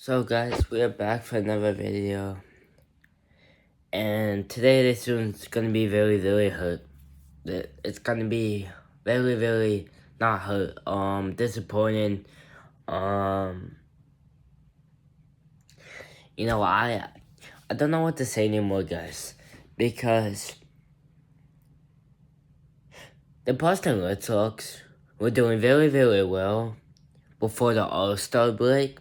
So guys, we are back for another video. And today this one's gonna be very hurt. It's gonna be very not hurt. Disappointing. Um I don't know what to say anymore, guys. Because the Boston Red Sox were doing very well before the All-Star break.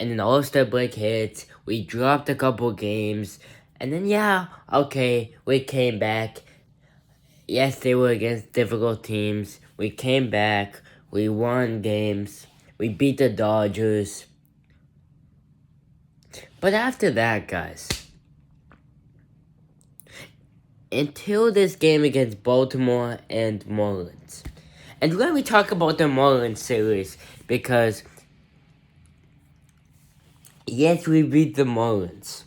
And then the All-Star break hits, we dropped a couple games, and then we came back. Yes, they were against difficult teams. We came back, we won games, we beat the Dodgers. But after that, guys, until this game against Baltimore and Marlins, and let me talk about the Marlins series, because yes, we beat the Marlins.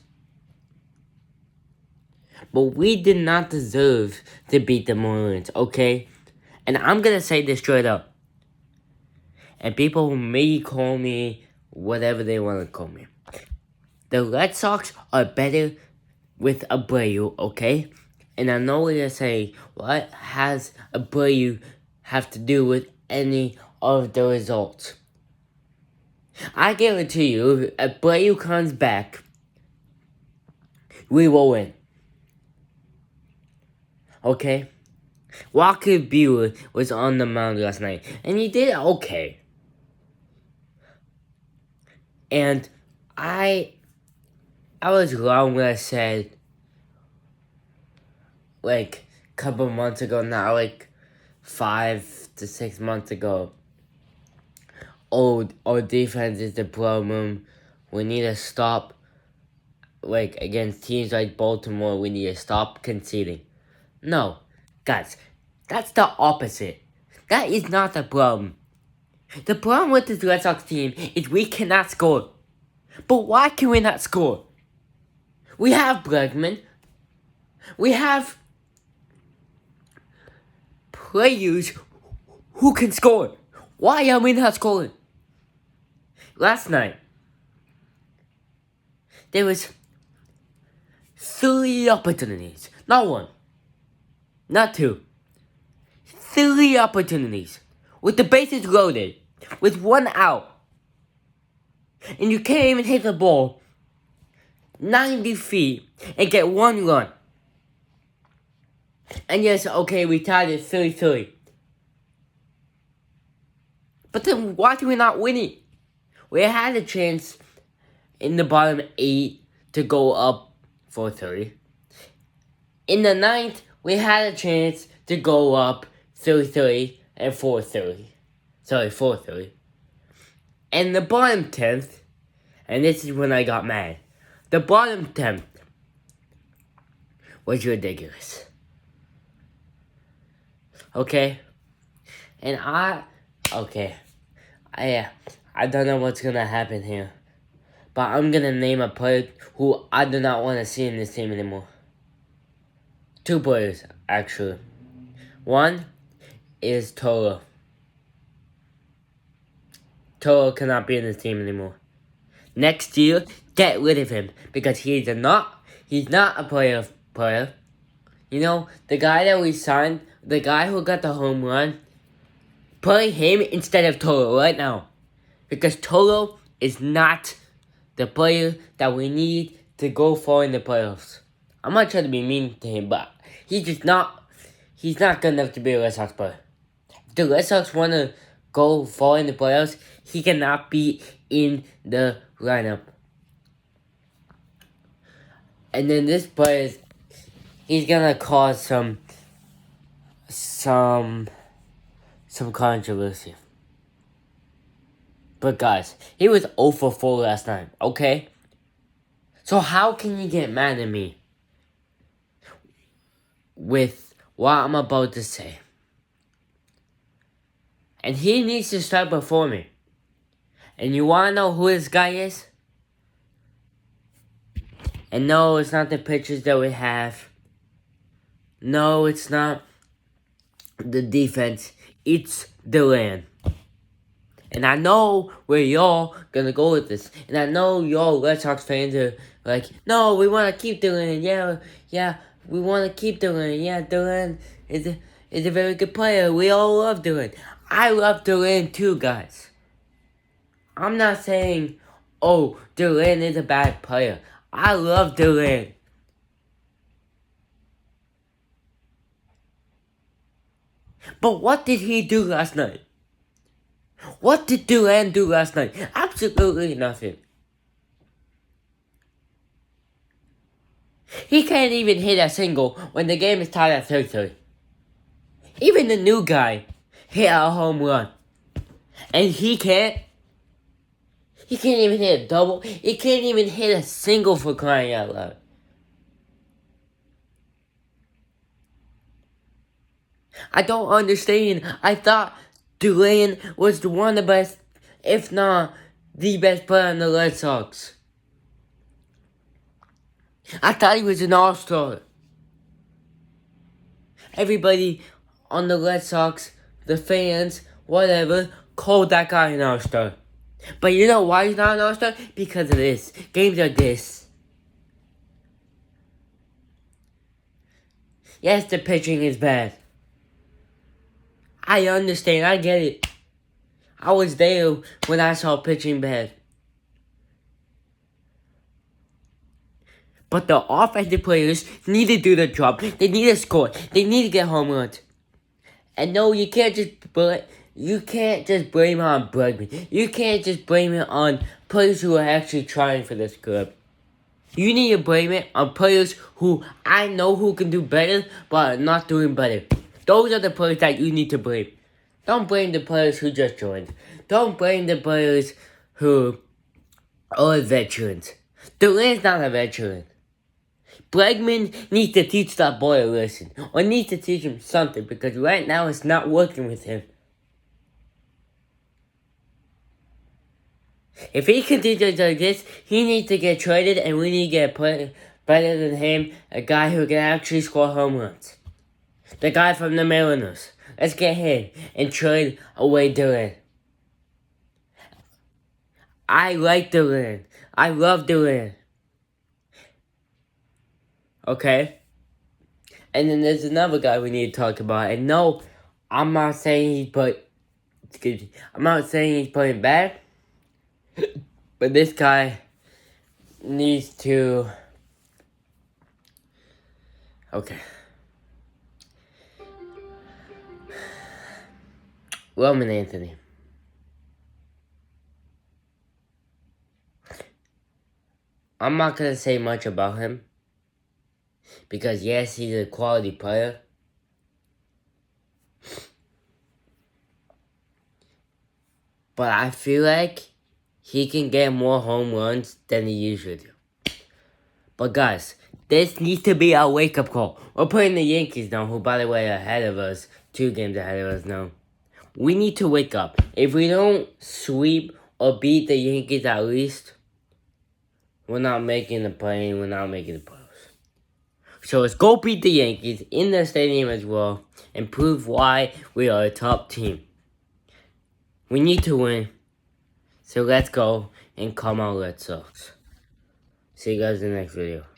But we did not deserve to beat the Marlins, okay? And I'm gonna say this straight up. And people may call me whatever they want to call me. The Red Sox are better with Abreu, okay? And I know what you're saying. What has Abreu have to do with any of the results? I guarantee you, if Abreu comes back, we will win. Okay? Walker Buehler was on the mound last night, and he did okay. And I was wrong when I said, like, a couple months ago now, like 5 to 6 months ago, our defense is the problem. We need to stop, like, against teams like Baltimore, we need to stop conceding. No, guys, that's the opposite. That is not the problem. The problem with this Red Sox team is we cannot score. But why can we not score? We have Bregman. We have players who can score. Why are we not scoring? Last night, there was 3 opportunities. Not 1. Not 2. 3 opportunities. With the bases loaded. With 1 out. And you can't even hit the ball 90 feet and get 1 run. And yes, okay, we tied it 3-3. But then why do we not win it? We had a chance in the bottom 8 to go up 4-3. In the 9th, we had a chance to go up 3-3 and 4-3. Sorry, 4-3. And the bottom 10th, and this is when I got mad, the bottom 10th was ridiculous. Okay? And I don't know what's gonna happen here. But I'm gonna name a player who I do not want to see in this team anymore. 2 players, actually. One is Toro. Toro cannot be in this team anymore. Next year, get rid of him because he's not a player. You know, the guy that we signed, the guy who got the home run, play him instead of Toro right now. Because Toro is not the player that we need to go far in the playoffs. I'm not trying to be mean to him, but he's not good enough to be a Red Sox player. If the Red Sox want to go far in the playoffs, he cannot be in the lineup. And then this player, he's gonna cause some controversy. But guys, he was 0 for 4 last night, okay? So how can you get mad at me with what I'm about to say? And he needs to start before me. And you wanna know who this guy is? And no, it's not the pitchers that we have. No, it's not the defense. It's the land. And I know where y'all gonna go with this. And I know y'all Red Sox fans are like, no, we want to keep Dylan. Yeah, we want to keep Dylan. Yeah, Dylan is a very good player. We all love Dylan. I love Dylan too, guys. I'm not saying, oh, Dylan is a bad player. I love Dylan. But what did he do last night? What did Dylan do last night? Absolutely nothing. He can't even hit a single when the game is tied at 3-3. Even the new guy hit a home run. And he can't. He can't even hit a double. He can't even hit a single, for crying out loud. I don't understand. I thought Duran was one of the best, if not the best player on the Red Sox. I thought he was an all-star. Everybody on the Red Sox, the fans, whatever, called that guy an all-star. But you know why he's not an all-star? Because of this. Games are this. Yes, the pitching is bad. I understand. I get it. I was there when I saw pitching bad. But the offensive players need to do their job. They need to score. They need to get home runs. And no, you can't just blame it on Bregman. You can't just blame it on players who are actually trying for this club. You need to blame it on players who I know who can do better, but are not doing better. Those are the players that you need to blame. Don't blame the players who just joined. Don't blame the players who are veterans. Durant's not a veteran. Bregman needs to teach that boy a lesson. Or needs to teach him something, because right now it's not working with him. If he continues like this, he needs to get traded, and we need to get a player better than him, a guy who can actually score home runs. The guy from the Mariners. Let's get him and trade away Dylan. I like Dylan. I love Dylan. Okay? And then there's another guy we need to talk about. And no, I'm not saying he's playing bad. But this guy needs to... Okay. Roman Anthony. I'm not going to say much about him. Because yes, he's a quality player. But I feel like he can get more home runs than he usually do. But guys, this needs to be our wake-up call. We're playing the Yankees now, who by the way are ahead of us. 2 games ahead of us now. We need to wake up. If we don't sweep or beat the Yankees at least, we're not making the play. We're not making the playoffs. So let's go beat the Yankees in their stadium as well and prove why we are a top team. We need to win. So let's go and come on, Red Sox. See you guys in the next video.